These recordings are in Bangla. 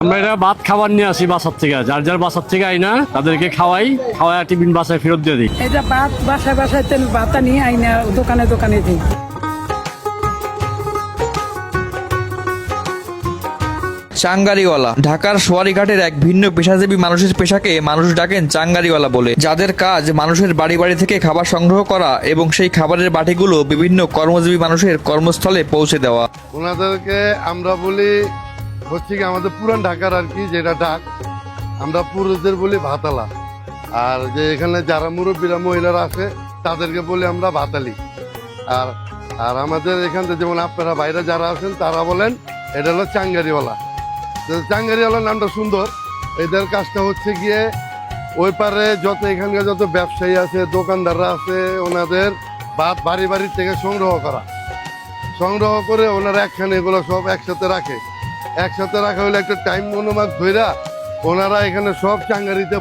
আমরা এটা ভাত খাবার নিয়ে আসি বাসার থেকে, যার যার বাসার থেকে আই না তাদেরকে খাওয়াই টিফিন বাসায় ফেরত দিয়ে দিই। এটা ভাত বাসায় বাসায় তেল ভাতা নিয়ে আই না দোকানে দোকানে দিই। চাঙ্গারিওয়ালা ঢাকার সোয়ারীঘাটের এক ভিন্ন পেশাজীবী মানুষের পেশাকে মানুষ ডাকেন চাঙ্গারিওয়ালা বলে, যাদের কাজ মানুষের বাড়ি বাড়ি থেকে খাবার সংগ্রহ করা এবং সেই খাবারের বাটিগুলো বিভিন্ন কর্মজীবী মানুষের কর্মস্থলে পৌঁছে দেওয়া। ওনাদেরকে আমরা বলি হচ্ছে কি আমাদের পুরান ঢাকার আর কি যেটা ডাক, আমরা পুরুষদের বলি ভাতালা, আর যে এখানে যারা মুরব্বীরা মহিলারা আছে তাদেরকে বলি আমরা ভাতালি। আর আর আমাদের এখান থেকে যেমন আপনারা বাইরে যারা আছেন তারা বলেন এটা হলো চাঙ্গারিওয়ালা। চাঙ্গারিওয়ালার নামটা সুন্দর। এদের কাজটা হচ্ছে গিয়ে ওই পারে যত এখানকার যত ব্যবসায়ী আছে দোকানদাররা আছে ওনাদের ভাত বাড়ি বাড়ির থেকে সংগ্রহ করে ওনারা একখানে এগুলো সব একসাথে রাখে। একসাথে রাখা হলে একটা টাইম অনুমান ধইরা ওনারা এখানে সব চাঙ্গারিতে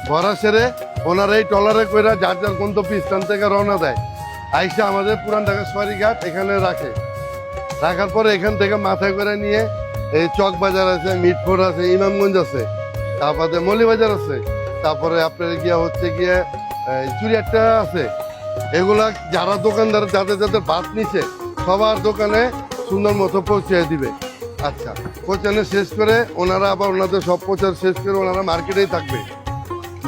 ভরা সেরে ওনারা এই টলারে কইরা যার যার গন্তব্যস্থান থেকে রওনা দেয়, আইসা আমাদের পুরান ঢাকা সোয়ারীঘাট এখানে রাখার পরে এখান থেকে মাথায় করে নিয়ে এই চক বাজার আছে, মিটফোর্ড আছে, ইমামগঞ্জ আছে, তারপরে মৌলিবাজার আছে, তারপরে আপনার গিয়া হচ্ছে গিয়ে চুরিয়াট্টা আছে। এগুলা যারা দোকানদার যাদের যাদের ভাত নিছে সবার দোকানে সুন্দর মতো পৌঁছে দিবে। আচ্ছা, পৌঁছানো শেষ করে ওনারা আবার ওনাদের সব প্রচার শেষ করে ওনারা মার্কেটেই থাকবে।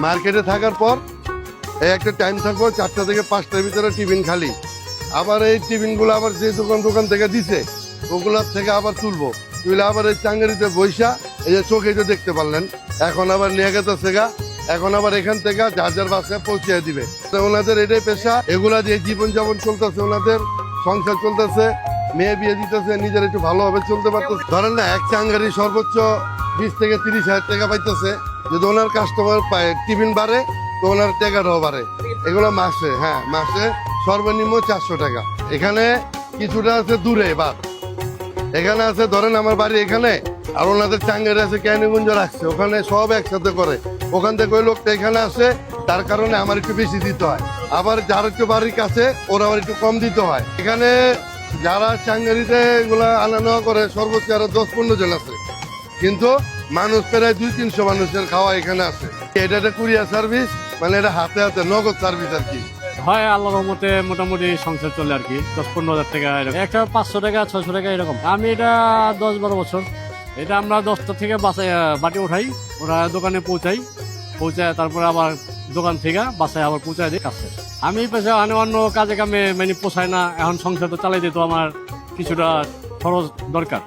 মার্কেটে থাকার পর এই একটা টাইম থাকবো 4টা থেকে 5টার ভিতরে টিফিন খালি। আবার এই টিফিনগুলো আবার যে দোকান থেকে দিছে ওগুলার থেকে আবার তুলে আবার এই চাঙ্গারিতে বৈশা এই যে চোখে তো দেখতে পারলেন এখন আবার নিয়ে গেছে গা, এখন আবার এখান থেকে যার যার বাসায় পৌঁছে দিবে। ওনাদের এটাই পেশা, এগুলা দিয়ে জীবনযাপন চলতেছে, ওনাদের সংসার চলতেছে, মেয়ে বিয়ে দিতেছে, নিজের একটু ভালোভাবে চলতে পারতেছে। ধরেন না এক চাঙ্গারি সর্বোচ্চ 20 থেকে 30 হাজার টাকা পাইতেছে। যদি ওনার কাস্টমার পায় টিফিন বাড়ে তো ওনার টাকাটাও বাড়ে। এগুলো মাসে সর্বনিম্ন 400 টাকা। এখানে কিছুটা আছে দূরে বাদ, এখানে আছে ধরেন আমার বাড়ি এখানে, আর ওনাদের চাঙ্গারি আছে ক্যানিগঞ্জ রাখছে, ওখানে সব একসাথে করে। ওখান থেকে ওই লোকটা এখানে আসে, তার কারণে আমার একটু বেশি দিতে হয়। আবার যার একটু বাড়ির কাছে ওরা আবার একটু কম দিতে হয়। এখানে যারা চাঙ্গারিতে এগুলা আনা নেওয়া করে সর্বোচ্চ আরো 10-15 জন আছে, কিন্তু মানুষ প্রায় 200-300 মানুষের খাওয়া এখানে আছে। এটা একটা কুরিয়ার সার্ভিস, মানে এটা হাতে হাতে নগদ সার্ভিস আর কি। হয় আল্লাহর রহমতে মোটামুটি সংসার চলে আর কি, 10-15 হাজার টাকা এরকম, একটা 500 টাকা 600 টাকা এরকম। আমি এটা 10-12 বছর, এটা আমরা 10টা থেকে বাটি উঠাই, ওরা দোকানে পৌঁছায় তারপরে আবার দোকান থেকে বাসায় আবার পৌঁছায় দিই কাছে। আমি পেশা অন্য কাজে কামে মানে পোষায় না, এখন সংসার তো চালাই দিত, আমার কিছুটা খরচ দরকার।